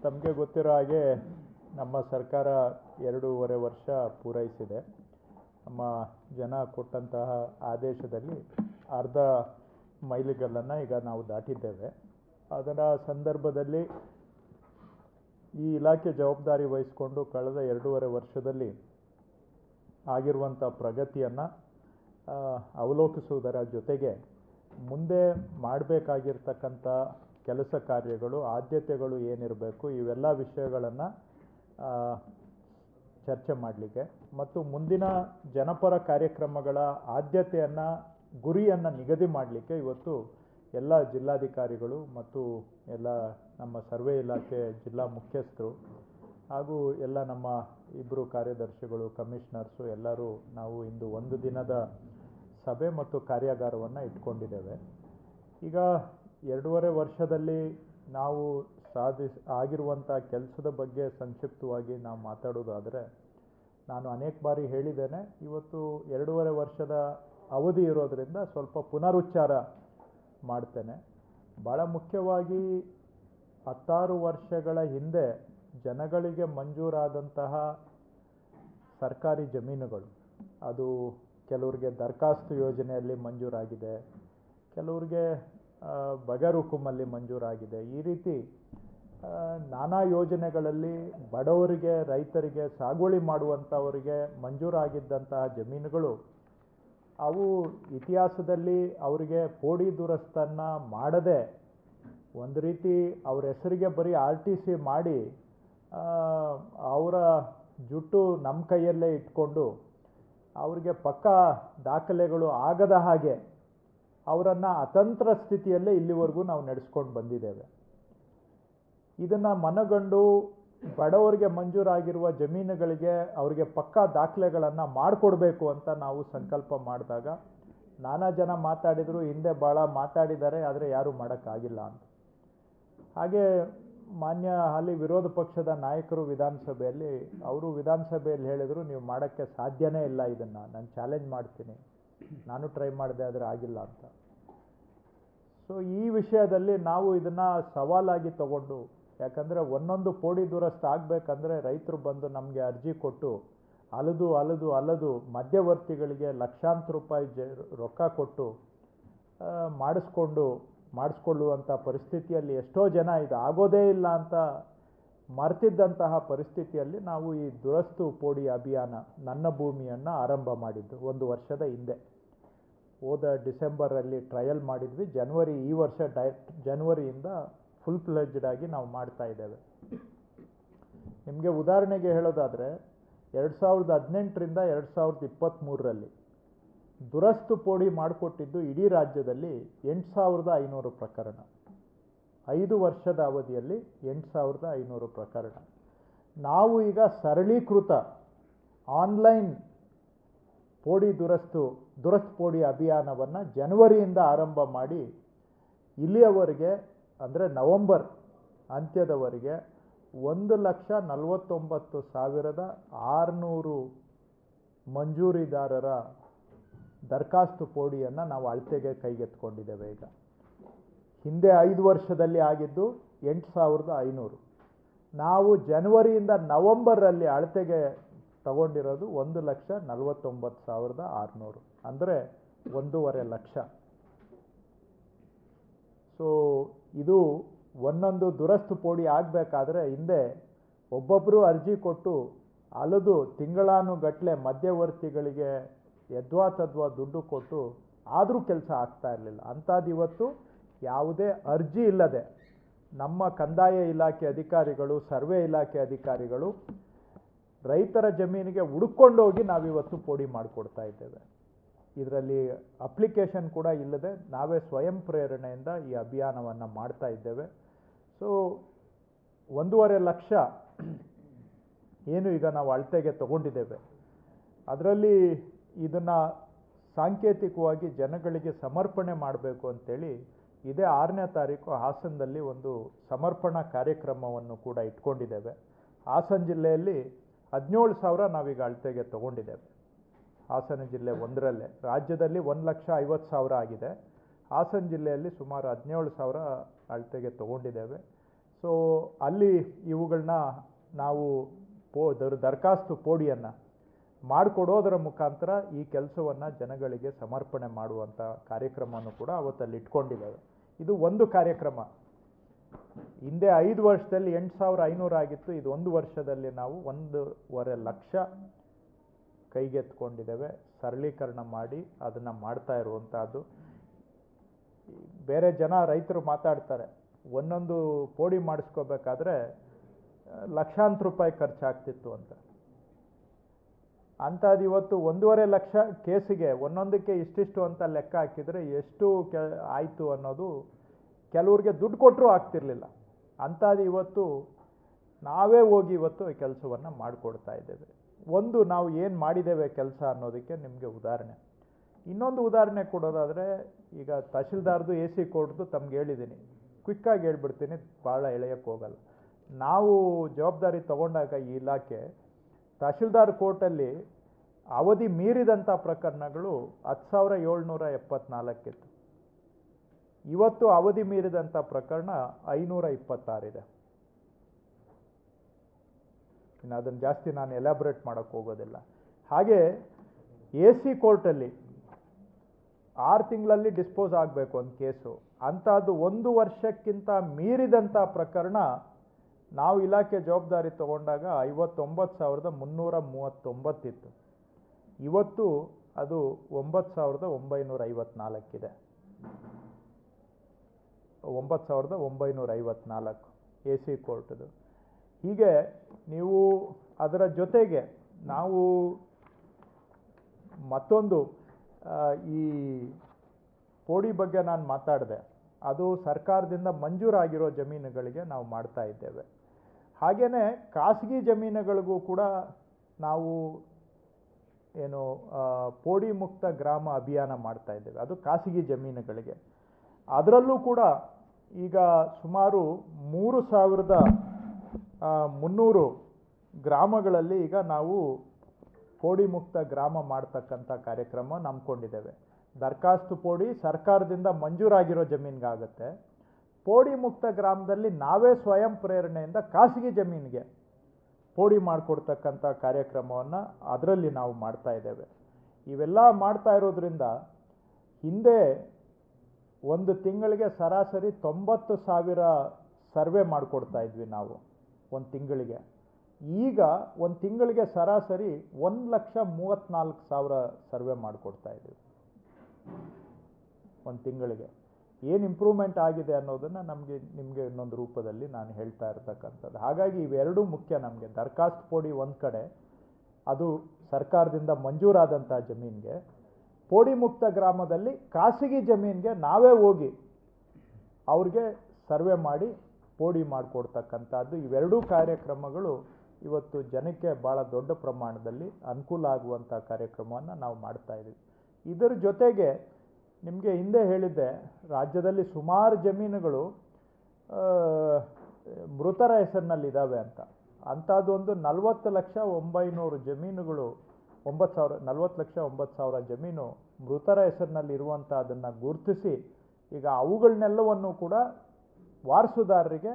ತಮಗೆ ಗೊತ್ತಿರೋ ಹಾಗೆ ನಮ್ಮ ಸರ್ಕಾರ 2.5 ವರ್ಷ ಪೂರೈಸಿದೆ. ನಮ್ಮ ಜನ ಕೊಟ್ಟಂತಹ ಆದೇಶದಲ್ಲಿ ಅರ್ಧ ಮೈಲಿಗಲ್ಲನ್ನು ಈಗ ನಾವು ದಾಟಿದ್ದೇವೆ. ಅದರ ಸಂದರ್ಭದಲ್ಲಿ ಈ ಇಲಾಖೆ ಜವಾಬ್ದಾರಿ ವಹಿಸಿಕೊಂಡು ಕಳೆದ 2.5 ವರ್ಷದಲ್ಲಿ ಆಗಿರುವಂಥ ಪ್ರಗತಿಯನ್ನು ಅವಲೋಕಿಸುವುದರ ಜೊತೆಗೆ ಮುಂದೆ ಮಾಡಬೇಕಾಗಿರ್ತಕ್ಕಂಥ ಕೆಲಸ ಕಾರ್ಯಗಳು, ಆದ್ಯತೆಗಳು ಏನಿರಬೇಕು, ಇವೆಲ್ಲ ವಿಷಯಗಳನ್ನು ಚರ್ಚೆ ಮಾಡಲಿಕ್ಕೆ ಮತ್ತು ಮುಂದಿನ ಜನಪರ ಕಾರ್ಯಕ್ರಮಗಳ ಆದ್ಯತೆಯನ್ನು, ಗುರಿಯನ್ನು ನಿಗದಿ ಮಾಡಲಿಕ್ಕೆ ಇವತ್ತು ಎಲ್ಲ ಜಿಲ್ಲಾಧಿಕಾರಿಗಳು ಮತ್ತು ಎಲ್ಲ ನಮ್ಮ ಸರ್ವೆ ಇಲಾಖೆ ಜಿಲ್ಲಾ ಮುಖ್ಯಸ್ಥರು ಹಾಗೂ ಎಲ್ಲ ನಮ್ಮ ಇಬ್ಬರು ಕಾರ್ಯದರ್ಶಿಗಳು, ಕಮಿಷನರ್ಸು ಎಲ್ಲರೂ ನಾವು ಇಂದು ಒಂದು ದಿನದ ಸಭೆ ಮತ್ತು ಕಾರ್ಯಾಗಾರವನ್ನು ಇಟ್ಕೊಂಡಿದ್ದೇವೆ. ಈಗ 2.5 ವರ್ಷದಲ್ಲಿ ನಾವು ಆಗಿರುವಂಥ ಕೆಲಸದ ಬಗ್ಗೆ ಸಂಕ್ಷಿಪ್ತವಾಗಿ ನಾವು ಮಾತಾಡೋದಾದರೆ, ನಾನು ಅನೇಕ ಬಾರಿ ಹೇಳಿದ್ದೇನೆ, ಇವತ್ತು 2.5 ವರ್ಷದ ಅವಧಿ ಇರೋದರಿಂದ ಸ್ವಲ್ಪ ಪುನರುಚ್ಚಾರ ಮಾಡ್ತೇನೆ. ಭಾಳ ಮುಖ್ಯವಾಗಿ 16 ವರ್ಷಗಳ ಹಿಂದೆ ಜನಗಳಿಗೆ ಮಂಜೂರಾದಂತಹ ಸರ್ಕಾರಿ ಜಮೀನುಗಳು, ಅದು ಕೆಲವ್ರಿಗೆ ದರಖಾಸ್ತು ಯೋಜನೆಯಲ್ಲಿ ಮಂಜೂರಾಗಿದೆ, ಕೆಲವ್ರಿಗೆ ಬಗರುಕುಮಲ್ಲಿ ಮಂಜೂರಾಗಿದೆ. ಈ ರೀತಿ ನಾನಾ ಯೋಜನೆಗಳಲ್ಲಿ ಬಡವರಿಗೆ, ರೈತರಿಗೆ, ಸಾಗುವಳಿ ಮಾಡುವಂಥವರಿಗೆ ಮಂಜೂರಾಗಿದ್ದಂತಹ ಜಮೀನುಗಳು ಅವು ಇತಿಹಾಸದಲ್ಲಿ ಅವರಿಗೆ ಪೋಡಿ ದುರಸ್ತನ್ನು ಮಾಡದೆ ಒಂದು ರೀತಿ ಅವ್ರ ಹೆಸರಿಗೆ ಬರೀ RTC ಮಾಡಿ ಅವರ ಜುಟ್ಟು ನಮ್ಮ ಕೈಯಲ್ಲೇ ಇಟ್ಕೊಂಡು ಅವ್ರಿಗೆ ಪಕ್ಕಾ ದಾಖಲೆಗಳು ಆಗದ ಹಾಗೆ ಅವರನ್ನು ಅತಂತ್ರ ಸ್ಥಿತಿಯಲ್ಲೇ ಇಲ್ಲಿವರೆಗೂ ನಾವು ನಡೆಸ್ಕೊಂಡು ಬಂದಿದ್ದೇವೆ. ಇದನ್ನು ಮನಗಂಡು ಬಡವರಿಗೆ ಮಂಜೂರಾಗಿರುವ ಜಮೀನುಗಳಿಗೆ ಅವರಿಗೆ ಪಕ್ಕಾ ದಾಖಲೆಗಳನ್ನು ಮಾಡಿಕೊಡ್ಬೇಕು ಅಂತ ನಾವು ಸಂಕಲ್ಪ ಮಾಡಿದಾಗ ನಾನಾ ಜನ ಮಾತಾಡಿದರು, ಹಿಂದೆ ಭಾಳ ಮಾತಾಡಿದ್ದಾರೆ, ಆದರೆ ಯಾರೂ ಮಾಡೋಕ್ಕಾಗಿಲ್ಲ ಅಂತ. ಹಾಗೆ ಮಾನ್ಯ ಹಾಲಿ ವಿರೋಧ ಪಕ್ಷದ ನಾಯಕರು ವಿಧಾನಸಭೆಯಲ್ಲಿ ಹೇಳಿದರು, ನೀವು ಮಾಡೋಕ್ಕೆ ಸಾಧ್ಯನೇ ಇಲ್ಲ, ಇದನ್ನು ನಾನು ಚಾಲೆಂಜ್ ಮಾಡ್ತೀನಿ, ನಾನು ಟ್ರೈ ಮಾಡಿದೆ ಆದರೆ ಆಗಿಲ್ಲ ಅಂತ. ಸೊ ಈ ವಿಷಯದಲ್ಲಿ ನಾವು ಇದನ್ನು ಸವಾಲಾಗಿ ತಗೊಂಡು, ಯಾಕಂದರೆ ಒಂದೊಂದು ಪೋಡಿ ದುರಸ್ತು ಆಗಬೇಕಂದ್ರೆ ರೈತರು ಬಂದು ನಮಗೆ ಅರ್ಜಿ ಕೊಟ್ಟು ಅಲದು ಮಧ್ಯವರ್ತಿಗಳಿಗೆ ಲಕ್ಷಾಂತರ ರೂಪಾಯಿ ರೊಕ್ಕ ಕೊಟ್ಟು ಮಾಡಿಸ್ಕೊಳ್ಳುವಂಥ ಪರಿಸ್ಥಿತಿಯಲ್ಲಿ ಎಷ್ಟೋ ಜನ ಇದು ಆಗೋದೇ ಇಲ್ಲ ಅಂತ ಮರ್ತಿದ್ದಂತಹ ಪರಿಸ್ಥಿತಿಯಲ್ಲಿ ನಾವು ಈ ದುರಸ್ತು ಪೋಡಿ ಅಭಿಯಾನ ನನ್ನ ಭೂಮಿಯನ್ನು ಆರಂಭ ಮಾಡಿದ್ದು 1 ವರ್ಷದ ಹಿಂದೆ. ಹೋದ ಡಿಸೆಂಬರಲ್ಲಿ ಟ್ರಯಲ್ ಮಾಡಿದ್ವಿ. ಈ ವರ್ಷ ಜನವರಿಯಿಂದ ಫುಲ್ ಫ್ಲೆಡ್ಜ್ಡ್ ಆಗಿ ನಾವು ಮಾಡ್ತಾ ಇದ್ದೇವೆ. ನಿಮಗೆ ಉದಾಹರಣೆಗೆ ಹೇಳೋದಾದರೆ 2018ರಿಂದ 2023ರಲ್ಲಿ ದುರಸ್ತು ಪೋಡಿ ಮಾಡಿಕೊಟ್ಟಿದ್ದು ಇಡೀ ರಾಜ್ಯದಲ್ಲಿ 8,500 ಪ್ರಕರಣ. 5 ವರ್ಷದ ಅವಧಿಯಲ್ಲಿ 8,500 ಪ್ರಕರಣ. ನಾವು ಈಗ ಸರಳೀಕೃತ ಆನ್ಲೈನ್ ದುರಸ್ತು ಪೋಡಿ ಅಭಿಯಾನವನ್ನು ಜನವರಿಯಿಂದ ಆರಂಭ ಮಾಡಿ ಇಲ್ಲಿಯವರೆಗೆ, ಅಂದರೆ ನವೆಂಬರ್ ಅಂತ್ಯದವರೆಗೆ 1,49,600 ಮಂಜೂರಿದಾರರ ದರಖಾಸ್ತು ಪೋಡಿಯನ್ನು ನಾವು ಅಳತೆಗೆ ಕೈಗೆತ್ಕೊಂಡಿದ್ದೇವೆ. ಈಗ ಹಿಂದೆ 5 ವರ್ಷದಲ್ಲಿ ಆಗಿದ್ದು 8,500. ನಾವು ಜನವರಿಯಿಂದ ನವೆಂಬರಲ್ಲಿ ಅಳತೆಗೆ ತಗೊಂಡಿರೋದು 1,49,600, ಅಂದರೆ 1.5 ಲಕ್ಷ. ಸೊ ಇದು ಒಂದೊಂದು ದುರಸ್ತು ಪೋಡಿ ಆಗಬೇಕಾದ್ರೆ ಹಿಂದೆ ಒಬ್ಬೊಬ್ಬರು ಅರ್ಜಿ ಕೊಟ್ಟು ಅಲದು ತಿಂಗಳಾನುಗಟ್ಟಲೆ ಮಧ್ಯವರ್ತಿಗಳಿಗೆ ಯದ್ವಾ ದುಡ್ಡು ಕೊಟ್ಟು ಆದರೂ ಕೆಲಸ ಆಗ್ತಾ ಇರಲಿಲ್ಲ. ಅಂಥದ್ದು ಇವತ್ತು ಯಾವುದೇ ಅರ್ಜಿ ಇಲ್ಲದೆ ನಮ್ಮ ಕಂದಾಯ ಇಲಾಖೆ ಅಧಿಕಾರಿಗಳು, ಸರ್ವೆ ಇಲಾಖೆ ಅಧಿಕಾರಿಗಳು ರೈತರ ಜಮೀನಿಗೆ ಹುಡುಕೊಂಡೋಗಿ ನಾವಿವತ್ತು ಪೋಡಿ ಮಾಡಿಕೊಡ್ತಾ ಇದ್ದೇವೆ. ಇದರಲ್ಲಿ ಅಪ್ಲಿಕೇಶನ್ ಕೂಡ ಇಲ್ಲದೆ ನಾವೇ ಸ್ವಯಂ ಪ್ರೇರಣೆಯಿಂದ ಈ ಅಭಿಯಾನವನ್ನು ಮಾಡ್ತಾ ಇದ್ದೇವೆ. ಸೊ 1.5 ಲಕ್ಷ ಏನು ಈಗ ನಾವು ಅಳತೆಗೆ ತಗೊಂಡಿದ್ದೇವೆ, ಅದರಲ್ಲಿ ಇದನ್ನು ಸಾಂಕೇತಿಕವಾಗಿ ಜನಗಳಿಗೆ ಸಮರ್ಪಣೆ ಮಾಡಬೇಕು ಅಂತೇಳಿ ಇದೇ 6ನೇ ತಾರೀಕು ಹಾಸನದಲ್ಲಿ ಒಂದು ಸಮರ್ಪಣಾ ಕಾರ್ಯಕ್ರಮವನ್ನು ಕೂಡ ಇಟ್ಕೊಂಡಿದ್ದೇವೆ. ಹಾಸನ ಜಿಲ್ಲೆಯಲ್ಲಿ 17,000 ನಾವೀಗ ಅಳತೆಗೆ ತಗೊಂಡಿದ್ದೇವೆ. ಹಾಸನ ಜಿಲ್ಲೆ ಒಂದರಲ್ಲೇ ರಾಜ್ಯದಲ್ಲಿ 1,50,000 ಆಗಿದೆ. ಹಾಸನ ಜಿಲ್ಲೆಯಲ್ಲಿ ಸುಮಾರು 17,000 ಅಳತೆಗೆ ತಗೊಂಡಿದ್ದೇವೆ. ಸೊ ಅಲ್ಲಿ ಇವುಗಳನ್ನ ನಾವು ದರಖಾಸ್ತು ಪೋಡಿಯನ್ನು ಮಾಡಿಕೊಡೋದರ ಮುಖಾಂತರ ಈ ಕೆಲಸವನ್ನು ಜನಗಳಿಗೆ ಸಮರ್ಪಣೆ ಮಾಡುವಂಥ ಕಾರ್ಯಕ್ರಮವನ್ನು ಕೂಡ ಅವತ್ತಲ್ಲಿ ಇಟ್ಕೊಂಡಿದ್ದೇವೆ. ಇದು ಒಂದು ಕಾರ್ಯಕ್ರಮ. ಹಿಂದೆ 5 ವರ್ಷದಲ್ಲಿ 8,500 ಆಗಿತ್ತು. ಇದು 1 ವರ್ಷದಲ್ಲಿ ನಾವು 1.5 ಲಕ್ಷ ಕೈಗೆತ್ಕೊಂಡಿದ್ದೇವೆ. ಸರಳೀಕರಣ ಮಾಡಿ ಅದನ್ನು ಮಾಡ್ತಾ ಇರುವಂಥದ್ದು. ಬೇರೆ ಜನ ರೈತರು ಮಾತಾಡ್ತಾರೆ, ಒಂದೊಂದು ಪೋಡಿ ಮಾಡಿಸ್ಕೋಬೇಕಾದ್ರೆ ಲಕ್ಷಾಂತರ ರೂಪಾಯಿ ಖರ್ಚಾಗ್ತಿತ್ತು ಅಂತ. ಅಂಥದ್ದು ಇವತ್ತು 1.5 ಲಕ್ಷ ಕೇಸಿಗೆ ಒಂದೊಂದಕ್ಕೆ ಇಷ್ಟಿಷ್ಟು ಅಂತ ಲೆಕ್ಕ ಹಾಕಿದರೆ ಎಷ್ಟು ಆಯಿತು ಅನ್ನೋದು ಕೆಲವ್ರಿಗೆ ದುಡ್ಡು ಕೊಟ್ಟರೂ ಆಗ್ತಿರ್ಲಿಲ್ಲ. ಅಂಥದ್ದು ಇವತ್ತು ನಾವೇ ಹೋಗಿ ಇವತ್ತು ಈ ಕೆಲಸವನ್ನು ಮಾಡಿಕೊಡ್ತಾ ಇದ್ದೇವೆ. ಒಂದು ನಾವು ಏನು ಮಾಡಿದ್ದೇವೆ ಕೆಲಸ ಅನ್ನೋದಕ್ಕೆ ನಿಮಗೆ ಉದಾಹರಣೆ. ಇನ್ನೊಂದು ಉದಾಹರಣೆ ಕೊಡೋದಾದರೆ, ಈಗ ತಹಶೀಲ್ದಾರ್ದು AC ಕೋರ್ಟ್ದು ತಮ್ಗೆ ಹೇಳಿದ್ದೀನಿ, ಕ್ವಿಕ್ಕಾಗಿ ಹೇಳ್ಬಿಡ್ತೀನಿ, ಭಾಳ ಎಳೆಯೋಕ್ಕೆ ಹೋಗಲ್ಲ. ನಾವು ಜವಾಬ್ದಾರಿ ತಗೊಂಡಾಗ ಈ ಇಲಾಖೆ ತಹಶೀಲ್ದಾರ್ ಕೋರ್ಟಲ್ಲಿ ಅವಧಿ ಮೀರಿದಂಥ ಪ್ರಕರಣಗಳು 10,774 ಇತ್ತು. ಇವತ್ತು ಅವಧಿ ಮೀರಿದಂಥ ಪ್ರಕರಣ 526 ಇದೆ. ಇನ್ನು ಅದನ್ನು ಜಾಸ್ತಿ ನಾನು ಎಲಾಬ್ರೇಟ್ ಮಾಡೋಕ್ಕೆ ಹೋಗೋದಿಲ್ಲ. ಹಾಗೆ AC ಕೋರ್ಟಲ್ಲಿ 6 ತಿಂಗಳಲ್ಲಿ ಡಿಸ್ಪೋಸ್ ಆಗಬೇಕು ಒಂದು ಕೇಸು. ಅಂಥದ್ದು 1 ವರ್ಷಕ್ಕಿಂತ ಮೀರಿದಂಥ ಪ್ರಕರಣ ನಾವು ಇಲಾಖೆ ಜವಾಬ್ದಾರಿ ತಗೊಂಡಾಗ 59,339 ಇತ್ತು. ಇವತ್ತು ಅದು 9,954 ಇದೆ. 9,954 AC ಕೋರ್ಟ್ದು. ಹೀಗೆ ನೀವು ಅದರ ಜೊತೆಗೆ ನಾವು ಮತ್ತೊಂದು ಈ ಪೋಡಿ ಬಗ್ಗೆ ನಾನು ಮಾತಾಡಿದೆ, ಅದು ಸರ್ಕಾರದಿಂದ ಮಂಜೂರಾಗಿರೋ ಜಮೀನುಗಳಿಗೆ ನಾವು ಮಾಡ್ತಾ ಇದ್ದೇವೆ. ಹಾಗೆಯೇ ಖಾಸಗಿ ಜಮೀನುಗಳಿಗೂ ಕೂಡ ನಾವು ಏನು ಪೋಡಿ ಮುಕ್ತ ಗ್ರಾಮ ಅಭಿಯಾನ ಮಾಡ್ತಾ ಇದ್ದೇವೆ. ಅದು ಖಾಸಗಿ ಜಮೀನುಗಳಿಗೆ. ಅದರಲ್ಲೂ ಕೂಡ ಈಗ ಸುಮಾರು 3,300 ಗ್ರಾಮಗಳಲ್ಲಿ ಈಗ ನಾವು ಪೋಡಿ ಮುಕ್ತ ಗ್ರಾಮ ಮಾಡ್ತಕ್ಕಂಥ ಕಾರ್ಯಕ್ರಮ ನಂಬ್ಕೊಂಡಿದ್ದೇವೆ. ದರಖಾಸ್ತು ಪೋಡಿ ಸರ್ಕಾರದಿಂದ ಮಂಜೂರಾಗಿರೋ ಜಮೀನಿಗಾಗುತ್ತೆ. ಪೋಡಿ ಮುಕ್ತ ಗ್ರಾಮದಲ್ಲಿ ನಾವೇ ಸ್ವಯಂ ಪ್ರೇರಣೆಯಿಂದ ಖಾಸಗಿ ಜಮೀನಿಗೆ ಪೋಡಿ ಮಾಡಿಕೊಡ್ತಕ್ಕಂಥ ಕಾರ್ಯಕ್ರಮವನ್ನು ಅದರಲ್ಲಿ ನಾವು ಮಾಡ್ತಾ ಇದ್ದೇವೆ. ಇವೆಲ್ಲ ಮಾಡ್ತಾ ಇರೋದ್ರಿಂದ ಹಿಂದೆ ಒಂದು ತಿಂಗಳಿಗೆ ಸರಾಸರಿ 90,000 ಸರ್ವೆ ಮಾಡಿಕೊಡ್ತಾ ಇದ್ವಿ ನಾವು ಒಂದು ತಿಂಗಳಿಗೆ. ಈಗ ಒಂದು ತಿಂಗಳಿಗೆ ಸರಾಸರಿ 1,34,000 ಸರ್ವೆ ಮಾಡಿಕೊಡ್ತಾ ಇದ್ದೀವಿ ಒಂದು ತಿಂಗಳಿಗೆ. ಏನು ಇಂಪ್ರೂವ್ಮೆಂಟ್ ಆಗಿದೆ ಅನ್ನೋದನ್ನು ನಿಮಗೆ ಇನ್ನೊಂದು ರೂಪದಲ್ಲಿ ನಾನು ಹೇಳ್ತಾ ಇರ್ತಕ್ಕಂಥದ್ದು. ಹಾಗಾಗಿ ಇವೆರಡೂ ಮುಖ್ಯ ನಮಗೆ. ದರಖಾಸ್ತು ಪೋಡಿ ಒಂದು ಕಡೆ, ಅದು ಸರ್ಕಾರದಿಂದ ಮಂಜೂರಾದಂಥ ಜಮೀನಿಗೆ. ಪೋಡಿ ಮುಕ್ತ ಗ್ರಾಮದಲ್ಲಿ ಖಾಸಗಿ ಜಮೀನಿಗೆ ನಾವೇ ಹೋಗಿ ಅವ್ರಿಗೆ ಸರ್ವೆ ಮಾಡಿ ಪೋಡಿ ಮಾಡಿಕೊಡ್ತಕ್ಕಂಥದ್ದು. ಇವೆರಡೂ ಕಾರ್ಯಕ್ರಮಗಳು ಇವತ್ತು ಜನಕ್ಕೆ ಭಾಳ ದೊಡ್ಡ ಪ್ರಮಾಣದಲ್ಲಿ ಅನುಕೂಲ ಆಗುವಂಥ ಕಾರ್ಯಕ್ರಮವನ್ನು ನಾವು ಮಾಡ್ತಾ ಇದ್ದೀವಿ. ಇದರ ಜೊತೆಗೆ ನಿಮಗೆ ಹಿಂದೆ ಹೇಳಿದ್ದೆ, ರಾಜ್ಯದಲ್ಲಿ ಸುಮಾರು ಜಮೀನುಗಳು ಮೃತರ ಹೆಸರಿನಲ್ಲಿದ್ದಾವೆ ಅಂತ. ಅಂಥದ್ದೊಂದು 40,900 ಜಮೀನುಗಳು, 40,09,000 ಜಮೀನು ಮೃತರ ಹೆಸರಿನಲ್ಲಿ ಇರುವಂಥದ್ದನ್ನು ಗುರುತಿಸಿ ಈಗ ಅವುಗಳನ್ನೆಲ್ಲವನ್ನು ಕೂಡ ವಾರಸುದಾರರಿಗೆ,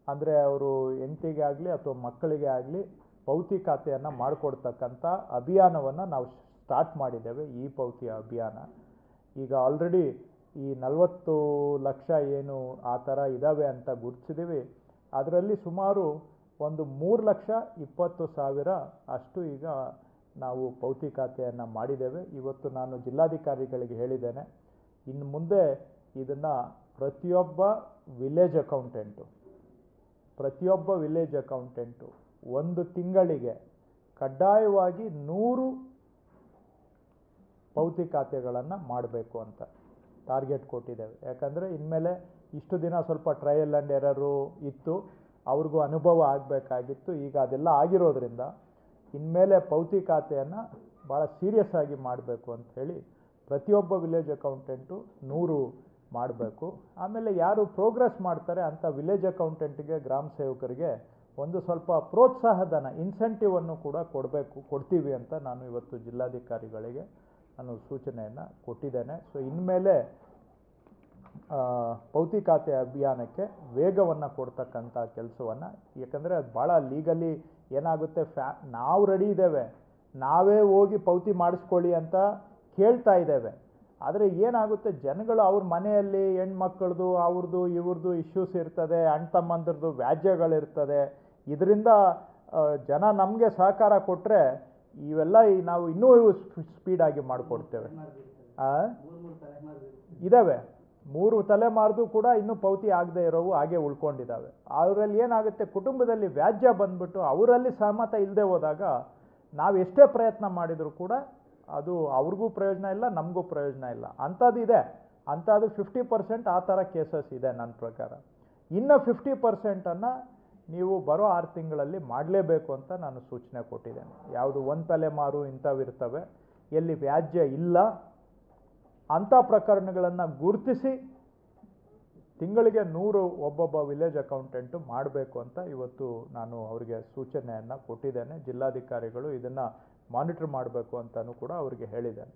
ಅಂದರೆ ಅವರು ಹೆಂಡತಿಗೆ ಆಗಲಿ ಅಥವಾ ಮಕ್ಕಳಿಗೆ ಆಗಲಿ ಪೌತಿ ಖಾತೆಯನ್ನು ಮಾಡಿಕೊಡ್ತಕ್ಕಂಥ ಅಭಿಯಾನವನ್ನು ನಾವು ಸ್ಟಾರ್ಟ್ ಮಾಡಿದ್ದೇವೆ. ಈ ಪೌತಿ ಅಭಿಯಾನ ಈಗ ಆಲ್ರೆಡಿ ಈ 40 ಲಕ್ಷ ಏನು ಆ ಥರ ಇದ್ದಾವೆ ಅಂತ ಗುರುತಿಸಿದ್ದೀವಿ. ಅದರಲ್ಲಿ ಸುಮಾರು ಒಂದು 3,20,000 ಅಷ್ಟು ಈಗ ನಾವು ಪೌತಿ ಖಾತೆಯನ್ನು ಮಾಡಿದ್ದೇವೆ. ಇವತ್ತು ನಾನು ಜಿಲ್ಲಾಧಿಕಾರಿಗಳಿಗೆ ಹೇಳಿದ್ದೇನೆ, ಇನ್ನು ಮುಂದೆ ಇದನ್ನು ಪ್ರತಿಯೊಬ್ಬ ವಿಲೇಜ್ ಅಕೌಂಟೆಂಟು ಒಂದು ತಿಂಗಳಿಗೆ ಕಡ್ಡಾಯವಾಗಿ 100 ಪೌತಿ ಖಾತೆಗಳನ್ನು ಮಾಡಬೇಕು ಅಂತ ಟಾರ್ಗೆಟ್ ಕೊಟ್ಟಿದ್ದೇವೆ. ಯಾಕಂದರೆ ಇನ್ಮೇಲೆ ಇಷ್ಟು ದಿನ ಸ್ವಲ್ಪ ಟ್ರಯಲ್ ಆ್ಯಂಡ್ ಎರರು ಇತ್ತು, ಅವ್ರಿಗೂ ಅನುಭವ ಆಗಬೇಕಾಗಿತ್ತು. ಈಗ ಅದೆಲ್ಲ ಆಗಿರೋದ್ರಿಂದ ಇನ್ಮೇಲೆ ಪೌತಿ ಖಾತೆಯನ್ನು ಭಾಳ ಸೀರಿಯಸ್ ಆಗಿ ಮಾಡಬೇಕು ಅಂತ ಹೇಳಿ ಪ್ರತಿಯೊಬ್ಬ ವಿಲೇಜ್ ಅಕೌಂಟೆಂಟು 100 ಮಾಡಬೇಕು. ಆಮೇಲೆ ಯಾರು ಪ್ರೋಗ್ರೆಸ್ ಮಾಡ್ತಾರೆ ಅಂಥ ವಿಲೇಜ್ ಅಕೌಂಟೆಂಟಿಗೆ, ಗ್ರಾಮ ಸೇವಕರಿಗೆ ಒಂದು ಸ್ವಲ್ಪ ಪ್ರೋತ್ಸಾಹಧನ, ಇನ್ಸೆಂಟಿವನ್ನು ಕೂಡ ಕೊಡ್ತೀವಿ ಅಂತ ನಾನು ಇವತ್ತು ಜಿಲ್ಲಾಧಿಕಾರಿಗಳಿಗೆ ನಾನು ಸೂಚನೆಯನ್ನು ಕೊಟ್ಟಿದ್ದೇನೆ. ಸೊ ಇನ್ಮೇಲೆ ಪೌತಿ ಖಾತೆ ಅಭಿಯಾನಕ್ಕೆ ವೇಗವನ್ನು ಕೊಡ್ತಕ್ಕಂಥ ಕೆಲಸವನ್ನು, ಯಾಕಂದರೆ ಅದು ಭಾಳ ಲೀಗಲಿ ಏನಾಗುತ್ತೆ, ನಾವು ರೆಡಿ ಇದ್ದೇವೆ, ನಾವೇ ಹೋಗಿ ಪೌತಿ ಮಾಡಿಸ್ಕೊಳ್ಳಿ ಅಂತ ಕೇಳ್ತಾ ಇದ್ದೇವೆ. ಆದರೆ ಏನಾಗುತ್ತೆ, ಜನಗಳು ಅವ್ರ ಮನೆಯಲ್ಲಿ ಹೆಣ್ಮಕ್ಳದು ಅವ್ರದ್ದು ಇವ್ರದ್ದು ಇಶ್ಯೂಸ್ ಇರ್ತದೆ, ಅಣ್ಣ ತಮ್ಮಂದ್ರದ್ದು ವ್ಯಾಜ್ಯಗಳಿರ್ತದೆ. ಇದರಿಂದ ಜನ ನಮಗೆ ಸಹಕಾರ ಕೊಟ್ಟರೆ ಇವೆಲ್ಲ ನಾವು ಇನ್ನೂ ಸ್ಪೀಡಾಗಿ ಮಾಡಿಕೊಡ್ತೇವೆ. ಇದ್ದಾವೆ 3 ತಲೆಮಾರ್ದು ಕೂಡ ಇನ್ನೂ ಪೌತಿ ಆಗದೆ ಇರೋವು ಹಾಗೆ ಉಳ್ಕೊಂಡಿದ್ದಾವೆ. ಅವರಲ್ಲಿ ಏನಾಗುತ್ತೆ, ಕುಟುಂಬದಲ್ಲಿ ವ್ಯಾಜ್ಯ ಬಂದ್ಬಿಟ್ಟು ಅವರಲ್ಲಿ ಸಹಮತ ಇಲ್ಲದೆ ಹೋದಾಗ ನಾವು ಎಷ್ಟೇ ಪ್ರಯತ್ನ ಮಾಡಿದರೂ ಕೂಡ ಅದು ಅವ್ರಿಗೂ ಪ್ರಯೋಜನ ಇಲ್ಲ, ನಮಗೂ ಪ್ರಯೋಜನ ಇಲ್ಲ. ಅಂಥದ್ದು ಇದೆ, ಅಂಥದ್ದು 50% ಆ ಥರ ಕೇಸಸ್ ಇದೆ ನನ್ನ ಪ್ರಕಾರ. ಇನ್ನು 50%ಅನ್ನು ನೀವು ಬರೋ 6 ತಿಂಗಳಲ್ಲಿ ಮಾಡಲೇಬೇಕು ಅಂತ ನಾನು ಸೂಚನೆ ಕೊಟ್ಟಿದ್ದೇನೆ. ಯಾವುದು 1 ತಲೆಮಾರು ಇಂಥವಿರ್ತವೆ, ಎಲ್ಲಿ ವ್ಯಾಜ್ಯ ಇಲ್ಲ ಅಂಥ ಪ್ರಕರಣಗಳನ್ನು ಗುರುತಿಸಿ ತಿಂಗಳಿಗೆ 100 ಒಬ್ಬೊಬ್ಬ ವಿಲೇಜ್ ಅಕೌಂಟೆಂಟು ಮಾಡಬೇಕು ಅಂತ ಇವತ್ತು ನಾನು ಅವರಿಗೆ ಸೂಚನೆಯನ್ನು ಕೊಟ್ಟಿದ್ದೇನೆ. ಜಿಲ್ಲಾಧಿಕಾರಿಗಳು ಇದನ್ನು ಮಾನಿಟರ್ ಮಾಡಬೇಕು ಅಂತಲೂ ಕೂಡ ಅವರಿಗೆ ಹೇಳಿದ್ದೇನೆ.